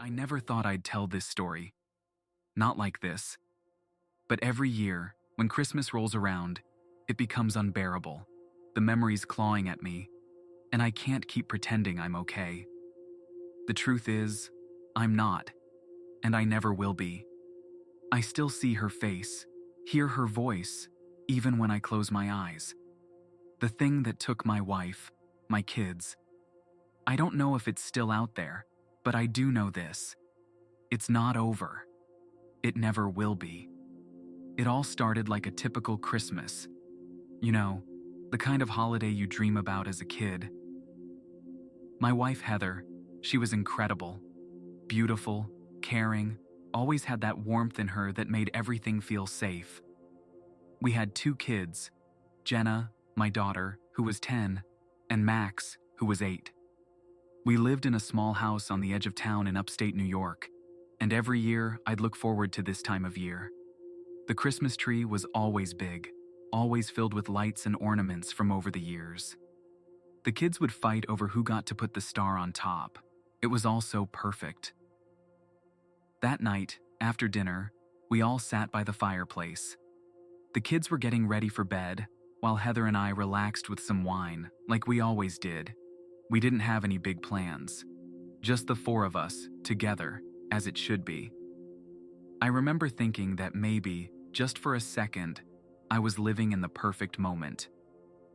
I never thought I'd tell this story. Not like this. But every year, when Christmas rolls around, it becomes unbearable. The memories clawing at me, and I can't keep pretending I'm okay. The truth is, I'm not, and I never will be. I still see her face, hear her voice, even when I close my eyes. The thing that took my wife, my kids. I don't know if it's still out there, but I do know this. It's not over. It never will be. It all started like a typical Christmas. You know, the kind of holiday you dream about as a kid. My wife Heather, she was incredible. Beautiful, caring, always had that warmth in her that made everything feel safe. We had 2 kids, Jenna, my daughter, who was 10, and Max, who was 8. We lived in a small house on the edge of town in upstate New York, and every year I'd look forward to this time of year. The Christmas tree was always big, always filled with lights and ornaments from over the years. The kids would fight over who got to put the star on top. It was all so perfect. That night, after dinner, we all sat by the fireplace. The kids were getting ready for bed, while Heather and I relaxed with some wine, like we always did. We didn't have any big plans. Just the 4 of us, together, as it should be. I remember thinking that maybe, just for a second, I was living in the perfect moment.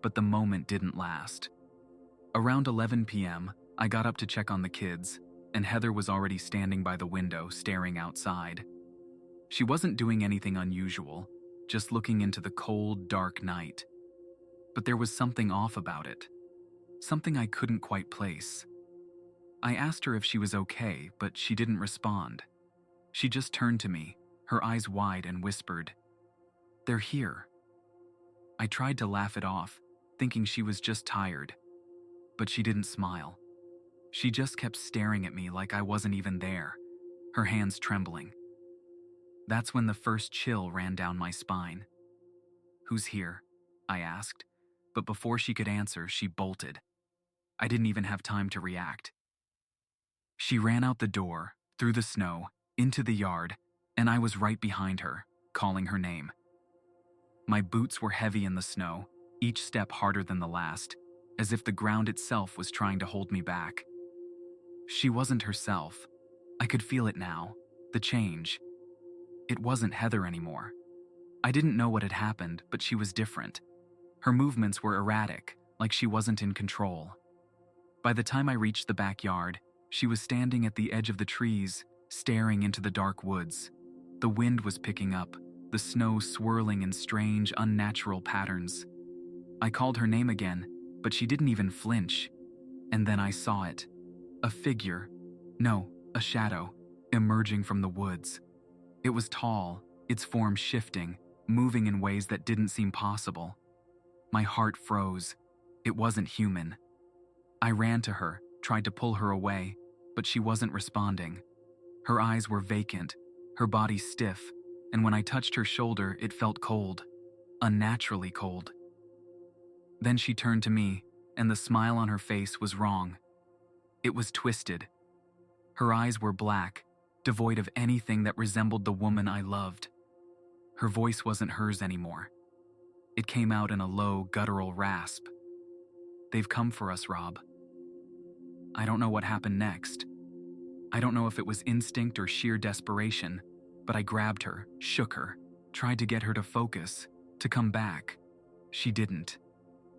But the moment didn't last. Around 11 p.m., I got up to check on the kids, and Heather was already standing by the window staring outside. She wasn't doing anything unusual, just looking into the cold, dark night. But there was something off about it. Something I couldn't quite place. I asked her if she was okay, but she didn't respond. She just turned to me, her eyes wide, and whispered, "They're here." I tried to laugh it off, thinking she was just tired. But she didn't smile. She just kept staring at me like I wasn't even there, her hands trembling. That's when the first chill ran down my spine. "Who's here?" I asked, but before she could answer, she bolted. I didn't even have time to react. She ran out the door, through the snow, into the yard, and I was right behind her, calling her name. My boots were heavy in the snow, each step harder than the last, as if the ground itself was trying to hold me back. She wasn't herself. I could feel it now, the change. It wasn't Heather anymore. I didn't know what had happened, but she was different. Her movements were erratic, like she wasn't in control. By the time I reached the backyard, she was standing at the edge of the trees, staring into the dark woods. The wind was picking up, the snow swirling in strange, unnatural patterns. I called her name again, but she didn't even flinch. And then I saw it. A figure, no, a shadow, emerging from the woods. It was tall, its form shifting, moving in ways that didn't seem possible. My heart froze. It wasn't human. I ran to her, tried to pull her away, but she wasn't responding. Her eyes were vacant, her body stiff, and when I touched her shoulder, it felt cold, unnaturally cold. Then she turned to me, and the smile on her face was wrong. It was twisted. Her eyes were black, devoid of anything that resembled the woman I loved. Her voice wasn't hers anymore. It came out in a low, guttural rasp. "They've come for us, Rob." I don't know what happened next. I don't know if it was instinct or sheer desperation, but I grabbed her, shook her, tried to get her to focus, to come back. She didn't.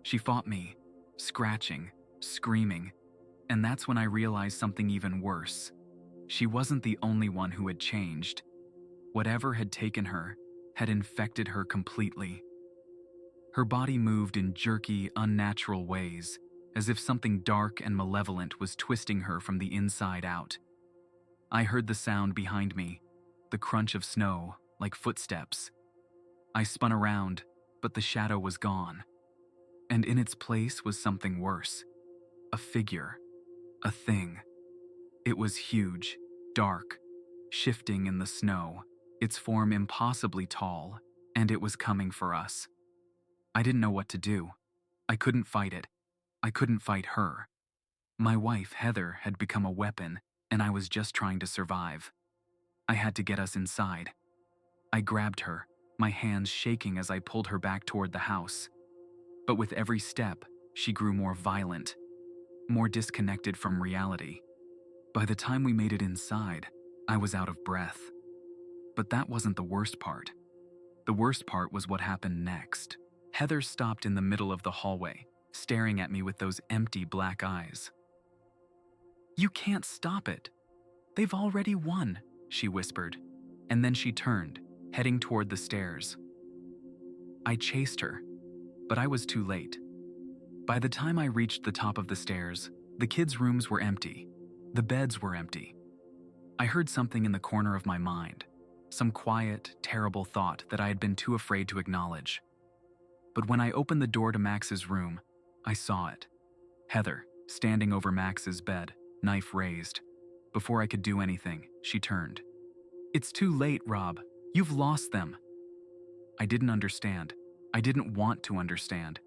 She fought me, scratching, screaming, and that's when I realized something even worse. She wasn't the only one who had changed. Whatever had taken her had infected her completely. Her body moved in jerky, unnatural ways, as if something dark and malevolent was twisting her from the inside out. I heard the sound behind me, the crunch of snow, like footsteps. I spun around, but the shadow was gone. And in its place was something worse. A figure. A thing. It was huge, dark, shifting in the snow, its form impossibly tall, and it was coming for us. I didn't know what to do. I couldn't fight it. I couldn't fight her. My wife, Heather, had become a weapon, and I was just trying to survive. I had to get us inside. I grabbed her, my hands shaking as I pulled her back toward the house. But with every step, she grew more violent, more disconnected from reality. By the time we made it inside, I was out of breath. But that wasn't the worst part. The worst part was what happened next. Heather stopped in the middle of the hallway, staring at me with those empty black eyes. "You can't stop it. They've already won," she whispered, and then she turned, heading toward the stairs. I chased her, but I was too late. By the time I reached the top of the stairs, the kids' rooms were empty. The beds were empty. I heard something in the corner of my mind, some quiet, terrible thought that I had been too afraid to acknowledge. But when I opened the door to Max's room, I saw it. Heather, standing over Max's bed, knife raised. Before I could do anything, she turned. "It's too late, Rob. You've lost them." I didn't understand. I didn't want to understand.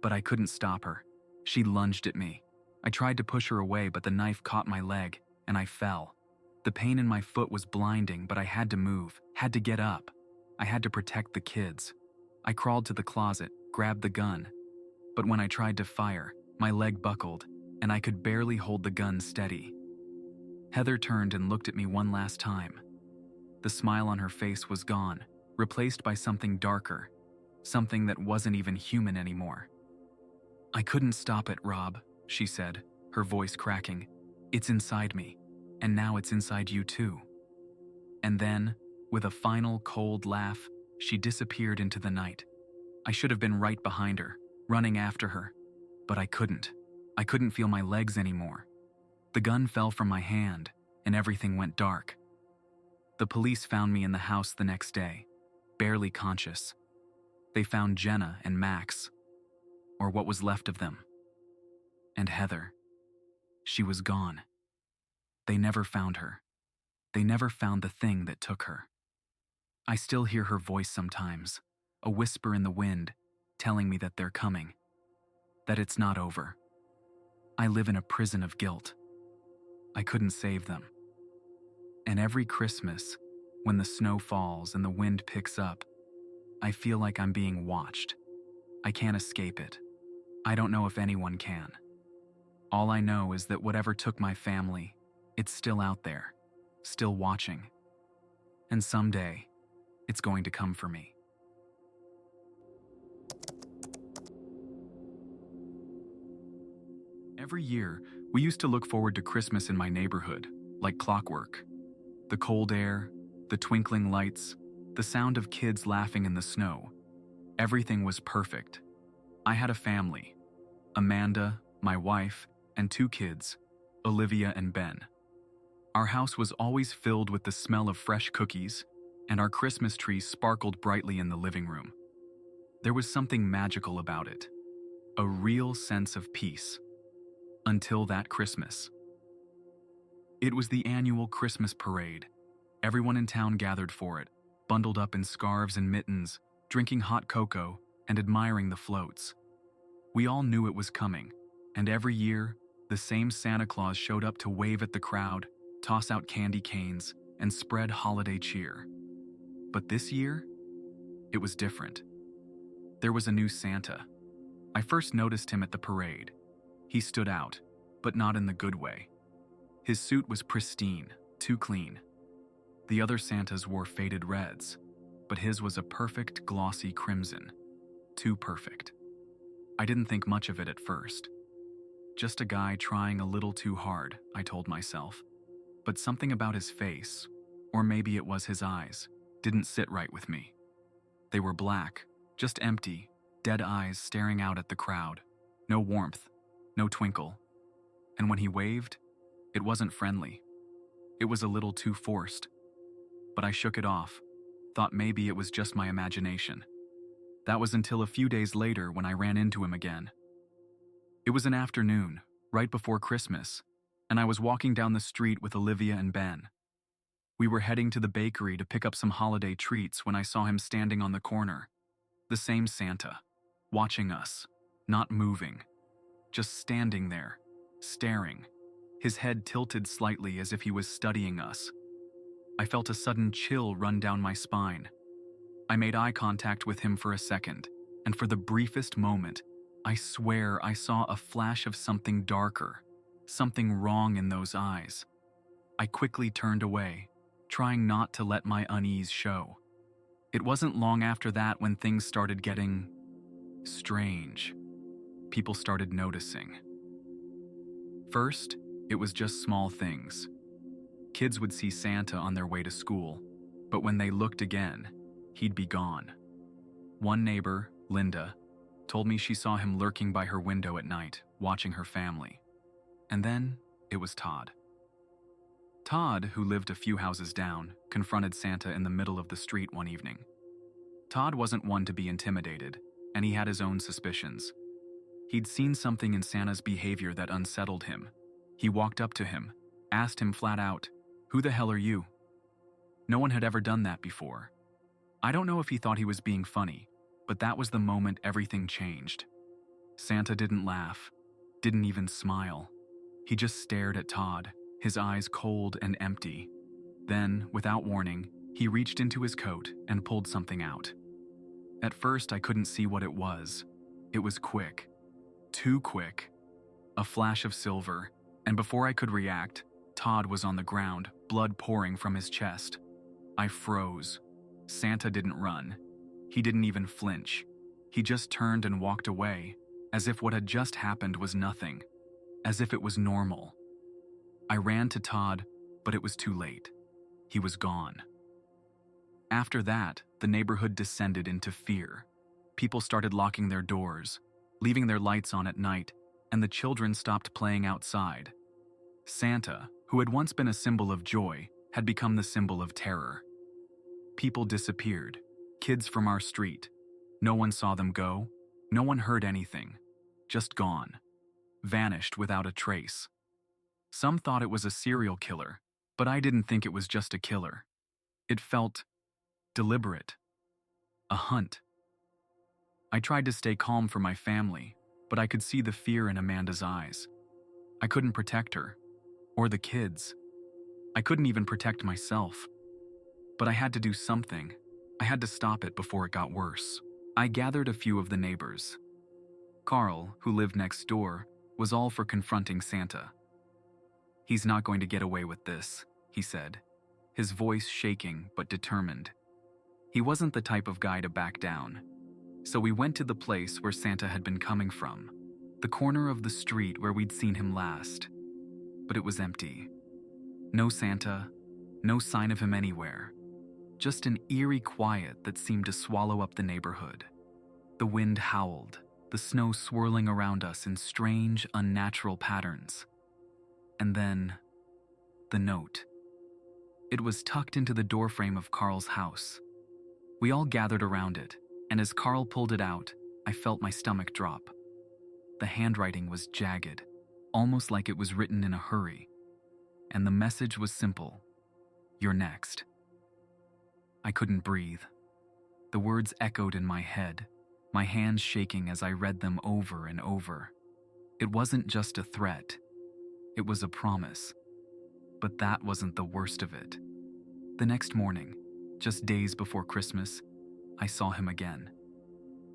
But I couldn't stop her. She lunged at me. I tried to push her away, but the knife caught my leg, and I fell. The pain in my foot was blinding, but I had to move, had to get up. I had to protect the kids. I crawled to the closet, grabbed the gun. But when I tried to fire, my leg buckled, and I could barely hold the gun steady. Heather turned and looked at me one last time. The smile on her face was gone, replaced by something darker, something that wasn't even human anymore. "I couldn't stop it, Rob," she said, her voice cracking. "It's inside me, and now it's inside you too." And then, with a final cold laugh, she disappeared into the night. I should have been right behind her, running after her, but I couldn't. I couldn't feel my legs anymore. The gun fell from my hand, and everything went dark. The police found me in the house the next day, barely conscious. They found Jenna and Max, or what was left of them. And Heather. She was gone. They never found her. They never found the thing that took her. I still hear her voice sometimes, a whisper in the wind, telling me that they're coming, that it's not over. I live in a prison of guilt. I couldn't save them. And every Christmas, when the snow falls and the wind picks up, I feel like I'm being watched. I can't escape it. I don't know if anyone can. All I know is that whatever took my family, it's still out there, still watching. And someday, it's going to come for me. Every year, we used to look forward to Christmas in my neighborhood, like clockwork. The cold air, the twinkling lights, the sound of kids laughing in the snow. Everything was perfect. I had a family, Amanda, my wife, and 2 kids, Olivia and Ben. Our house was always filled with the smell of fresh cookies, and our Christmas tree sparkled brightly in the living room. There was something magical about it, a real sense of peace. Until that Christmas. It was the annual Christmas parade. Everyone in town gathered for it, bundled up in scarves and mittens, drinking hot cocoa and admiring the floats. We all knew it was coming, and every year, the same Santa Claus showed up to wave at the crowd, toss out candy canes, and spread holiday cheer. But this year, it was different. There was a new Santa. I first noticed him at the parade. He stood out, but not in the good way. His suit was pristine, too clean. The other Santas wore faded reds, but his was a perfect glossy crimson, too perfect. I didn't think much of it at first. Just a guy trying a little too hard, I told myself. But something about his face, or maybe it was his eyes, didn't sit right with me. They were black, just empty, dead eyes staring out at the crowd. No warmth. No twinkle. And when he waved, it wasn't friendly. It was a little too forced. But I shook it off, thought maybe it was just my imagination. That was until a few days later when I ran into him again. It was an afternoon, right before Christmas, and I was walking down the street with Olivia and Ben. We were heading to the bakery to pick up some holiday treats when I saw him standing on the corner. The same Santa, watching us, not moving. Just standing there, staring. His head tilted slightly as if he was studying us. I felt a sudden chill run down my spine. I made eye contact with him for a second, and for the briefest moment, I swear I saw a flash of something darker, something wrong in those eyes. I quickly turned away, trying not to let my unease show. It wasn't long after that when things started getting strange. People started noticing. First, it was just small things. Kids would see Santa on their way to school, but when they looked again, he'd be gone. One neighbor, Linda, told me she saw him lurking by her window at night, watching her family. And then, it was Todd. Todd, who lived a few houses down, confronted Santa in the middle of the street one evening. Todd wasn't one to be intimidated, and he had his own suspicions. He'd seen something in Santa's behavior that unsettled him. He walked up to him, asked him flat out, "Who the hell are you?" No one had ever done that before. I don't know if he thought he was being funny, but that was the moment everything changed. Santa didn't laugh, didn't even smile. He just stared at Todd, his eyes cold and empty. Then, without warning, he reached into his coat and pulled something out. At first, I couldn't see what it was. It was quick. Too quick. A flash of silver, and before I could react, Todd was on the ground, blood pouring from his chest. I froze. Santa didn't run. He didn't even flinch. He just turned and walked away, as if what had just happened was nothing, as if it was normal. I ran to Todd, but it was too late. He was gone. After that, the neighborhood descended into fear. People started locking their doors, leaving their lights on at night, and the children stopped playing outside. Santa, who had once been a symbol of joy, had become the symbol of terror. People disappeared, kids from our street. No one saw them go, no one heard anything, just gone, vanished without a trace. Some thought it was a serial killer, but I didn't think it was just a killer. It felt deliberate. A hunt. I tried to stay calm for my family, but I could see the fear in Amanda's eyes. I couldn't protect her, or the kids. I couldn't even protect myself. But I had to do something. I had to stop it before it got worse. I gathered a few of the neighbors. Carl, who lived next door, was all for confronting Santa. "He's not going to get away with this," he said, his voice shaking but determined. He wasn't the type of guy to back down. So we went to the place where Santa had been coming from, the corner of the street where we'd seen him last. But it was empty. No Santa, no sign of him anywhere. Just an eerie quiet that seemed to swallow up the neighborhood. The wind howled, the snow swirling around us in strange, unnatural patterns. And then, the note. It was tucked into the doorframe of Carl's house. We all gathered around it, and as Carl pulled it out, I felt my stomach drop. The handwriting was jagged, almost like it was written in a hurry. And the message was simple: "You're next." I couldn't breathe. The words echoed in my head, my hands shaking as I read them over and over. It wasn't just a threat. It was a promise. But that wasn't the worst of it. The next morning, just days before Christmas, I saw him again.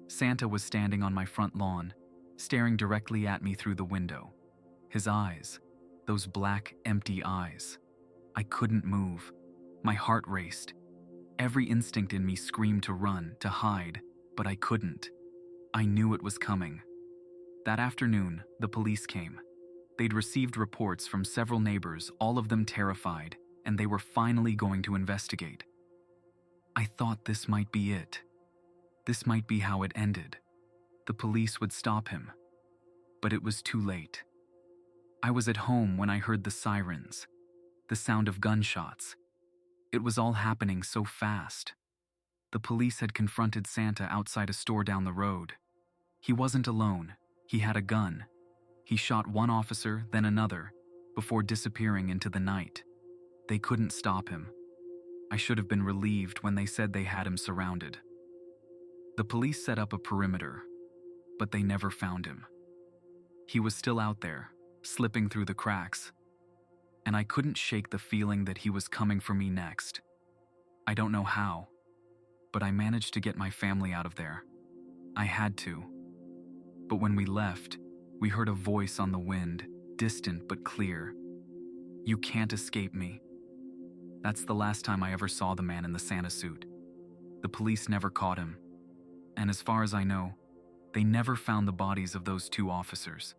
Santa was standing on my front lawn, staring directly at me through the window. His eyes, those black, empty eyes. I couldn't move. My heart raced. Every instinct in me screamed to run, to hide, but I couldn't. I knew it was coming. That afternoon, the police came. They'd received reports from several neighbors, all of them terrified, and they were finally going to investigate. I thought this might be it. This might be how it ended. The police would stop him. But it was too late. I was at home when I heard the sirens, the sound of gunshots. It was all happening so fast. The police had confronted Santa outside a store down the road. He wasn't alone. He had a gun. He shot one officer, then another, before disappearing into the night. They couldn't stop him. I should have been relieved when they said they had him surrounded. The police set up a perimeter, but they never found him. He was still out there, slipping through the cracks, and I couldn't shake the feeling that he was coming for me next. I don't know how, but I managed to get my family out of there. I had to. But when we left, we heard a voice on the wind, distant but clear. "You can't escape me." That's the last time I ever saw the man in the Santa suit. The police never caught him, and as far as I know, they never found the bodies of those 2 officers.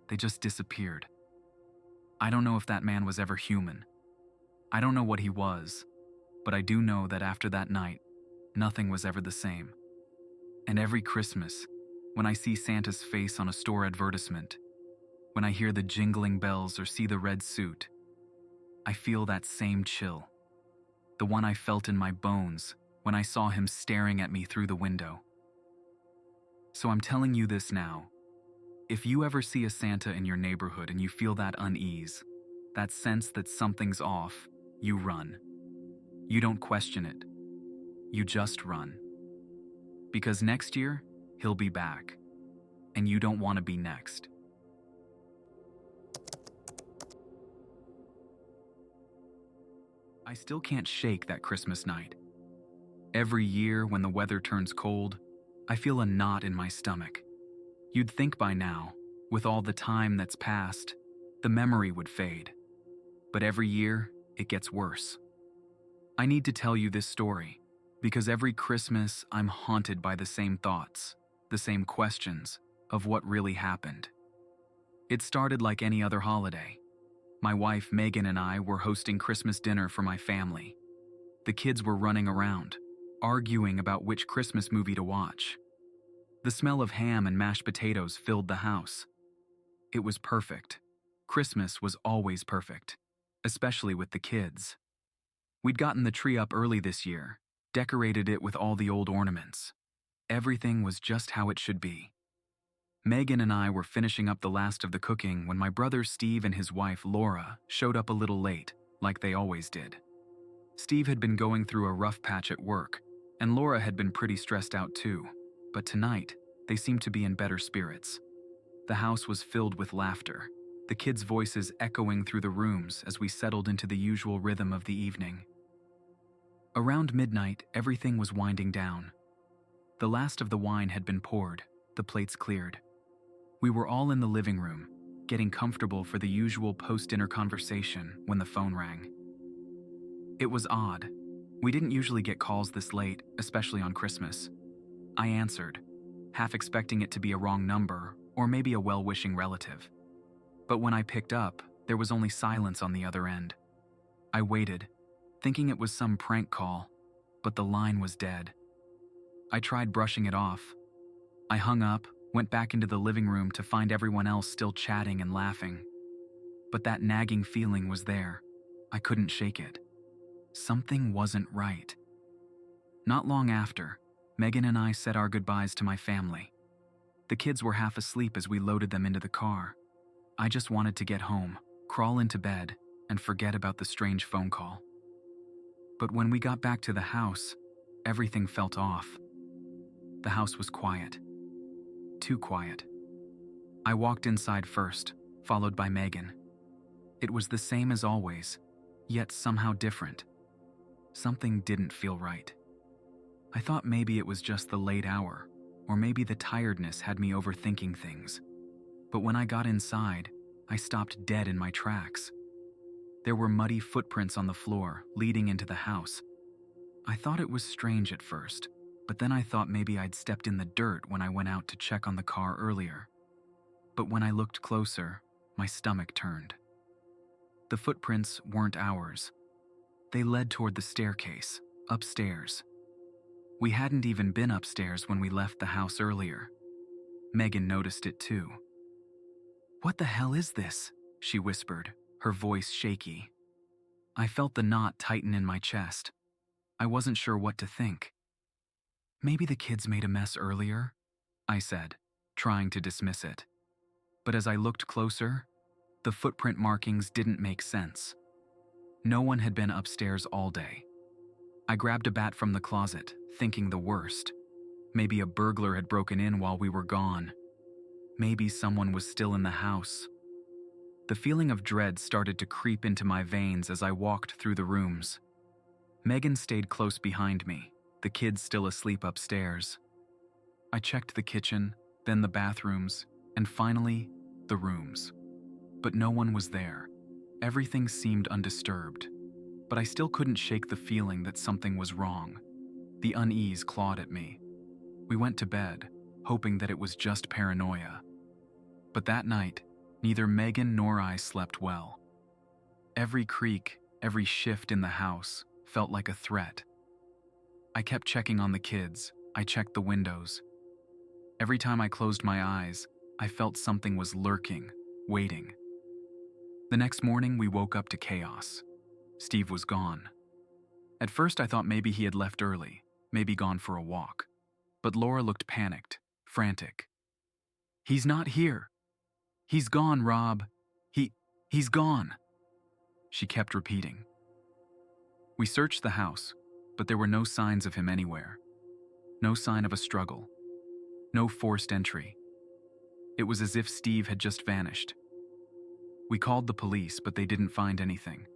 They just disappeared. I don't know if that man was ever human. I don't know what he was, but I do know that after that night, nothing was ever the same. And every Christmas, when I see Santa's face on a store advertisement, when I hear the jingling bells or see the red suit, I feel that same chill, the one I felt in my bones when I saw him staring at me through the window. So I'm telling you this now. If you ever see a Santa in your neighborhood and you feel that unease, that sense that something's off, you run. You don't question it. You just run. Because next year, he'll be back, and you don't want to be next. I still can't shake that Christmas night. Every year when the weather turns cold, I feel a knot in my stomach. You'd think by now, with all the time that's passed, the memory would fade. But every year, it gets worse. I need to tell you this story, because every Christmas I'm haunted by the same thoughts, the same questions of what really happened. It started like any other holiday. My wife Megan and I were hosting Christmas dinner for my family. The kids were running around, arguing about which Christmas movie to watch. The smell of ham and mashed potatoes filled the house. It was perfect. Christmas was always perfect, especially with the kids. We'd gotten the tree up early this year, decorated it with all the old ornaments. Everything was just how it should be. Megan and I were finishing up the last of the cooking when my brother Steve and his wife Laura showed up a little late, like they always did. Steve had been going through a rough patch at work, and Laura had been pretty stressed out too, but tonight, they seemed to be in better spirits. The house was filled with laughter, the kids' voices echoing through the rooms as we settled into the usual rhythm of the evening. Around midnight, everything was winding down. The last of the wine had been poured, the plates cleared. We were all in the living room, getting comfortable for the usual post-dinner conversation when the phone rang. It was odd. We didn't usually get calls this late, especially on Christmas. I answered, half expecting it to be a wrong number or maybe a well-wishing relative. But when I picked up, there was only silence on the other end. I waited, thinking it was some prank call, but the line was dead. I tried brushing it off. I hung up, went back into the living room to find everyone else still chatting and laughing. But that nagging feeling was there. I couldn't shake it. Something wasn't right. Not long after, Megan and I said our goodbyes to my family. The kids were half asleep as we loaded them into the car. I just wanted to get home, crawl into bed, and forget about the strange phone call. But when we got back to the house, everything felt off. The house was quiet. Too quiet. I walked inside first, followed by Megan. It was the same as always, yet somehow different. Something didn't feel right. I thought maybe it was just the late hour, or maybe the tiredness had me overthinking things. But when I got inside, I stopped dead in my tracks. There were muddy footprints on the floor, leading into the house. I thought it was strange at first, but then I thought maybe I'd stepped in the dirt when I went out to check on the car earlier. But when I looked closer, my stomach turned. The footprints weren't ours. They led toward the staircase, upstairs. We hadn't even been upstairs when we left the house earlier. Megan noticed it too. "What the hell is this?" she whispered, her voice shaky. I felt the knot tighten in my chest. I wasn't sure what to think. "Maybe the kids made a mess earlier," I said, trying to dismiss it. But as I looked closer, the footprint markings didn't make sense. No one had been upstairs all day. I grabbed a bat from the closet, thinking the worst. Maybe a burglar had broken in while we were gone. Maybe someone was still in the house. The feeling of dread started to creep into my veins as I walked through the rooms. Megan stayed close behind me, the kids still asleep upstairs. I checked the kitchen, then the bathrooms, and finally, the rooms. But no one was there. Everything seemed undisturbed. But I still couldn't shake the feeling that something was wrong. The unease clawed at me. We went to bed, hoping that it was just paranoia. But that night, neither Megan nor I slept well. Every creak, every shift in the house felt like a threat. I kept checking on the kids. I checked the windows. Every time I closed my eyes, I felt something was lurking, waiting. The next morning, we woke up to chaos. Steve was gone. At first, I thought maybe he had left early, maybe gone for a walk. But Laura looked panicked, frantic. "He's not here. He's gone, Rob. He's gone," she kept repeating. We searched the house, but there were no signs of him anywhere. No sign of a struggle. No forced entry. It was as if Steve had just vanished. We called the police, but they didn't find anything.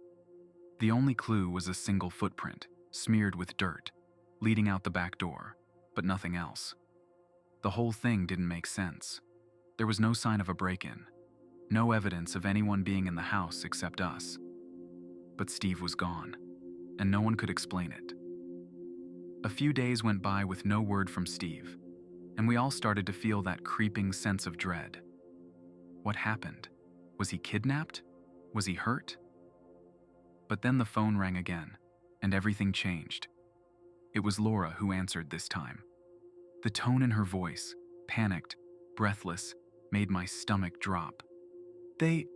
The only clue was a single footprint, smeared with dirt, leading out the back door, but nothing else. The whole thing didn't make sense. There was no sign of a break-in. No evidence of anyone being in the house except us. But Steve was gone, and no one could explain it. A few days went by with no word from Steve, and we all started to feel that creeping sense of dread. What happened? Was he kidnapped? Was he hurt? But then the phone rang again, and everything changed. It was Laura who answered this time. The tone in her voice, panicked, breathless, made my stomach drop. They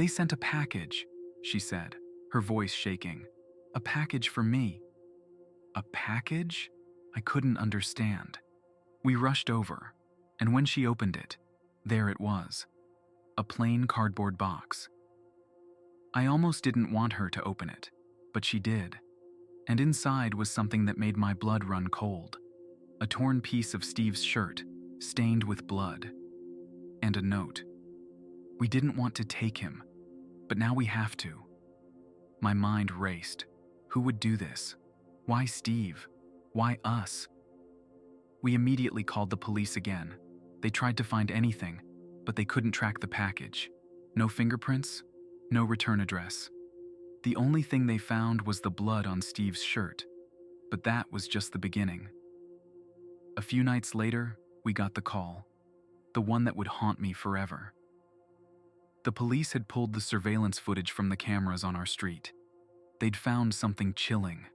sent a package," she said, her voice shaking. "A package for me." A package? I couldn't understand. We rushed over, and when she opened it, there it was. A plain cardboard box. I almost didn't want her to open it, but she did. And inside was something that made my blood run cold. A torn piece of Steve's shirt, stained with blood. And a note. We didn't want to take him, but now we have to. My mind raced. Who would do this? Why Steve? Why us? We immediately called the police again. They tried to find anything, but they couldn't track the package. No fingerprints, no return address. The only thing they found was the blood on Steve's shirt, but that was just the beginning. A few nights later, we got the call, the one that would haunt me forever. The police had pulled the surveillance footage from the cameras on our street. They'd found something chilling.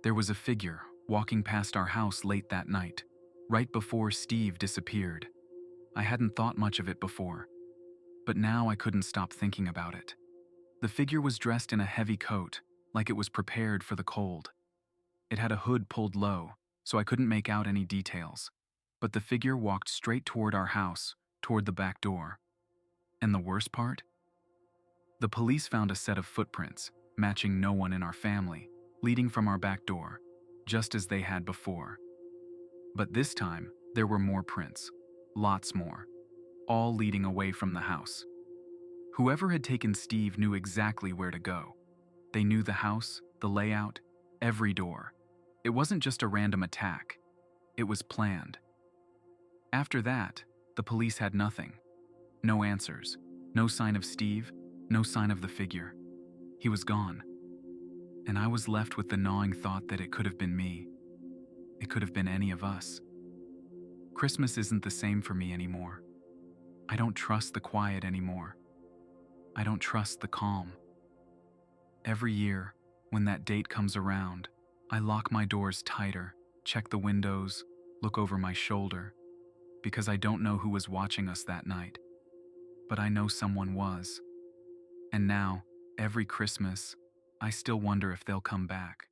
There was a figure walking past our house late that night, right before Steve disappeared. I hadn't thought much of it before, but now I couldn't stop thinking about it. The figure was dressed in a heavy coat, like it was prepared for the cold. It had a hood pulled low, so I couldn't make out any details, but the figure walked straight toward our house, toward the back door. And the worst part? The police found a set of footprints, matching no one in our family, leading from our back door, just as they had before. But this time, there were more prints, lots more, all leading away from the house. Whoever had taken Steve knew exactly where to go. They knew the house, the layout, every door. It wasn't just a random attack. It was planned. After that, the police had nothing. No answers, no sign of Steve, no sign of the figure. He was gone. And I was left with the gnawing thought that it could have been me. It could have been any of us. Christmas isn't the same for me anymore. I don't trust the quiet anymore. I don't trust the calm. Every year, when that date comes around, I lock my doors tighter, check the windows, look over my shoulder, because I don't know who was watching us that night. But I know someone was. And now, every Christmas, I still wonder if they'll come back.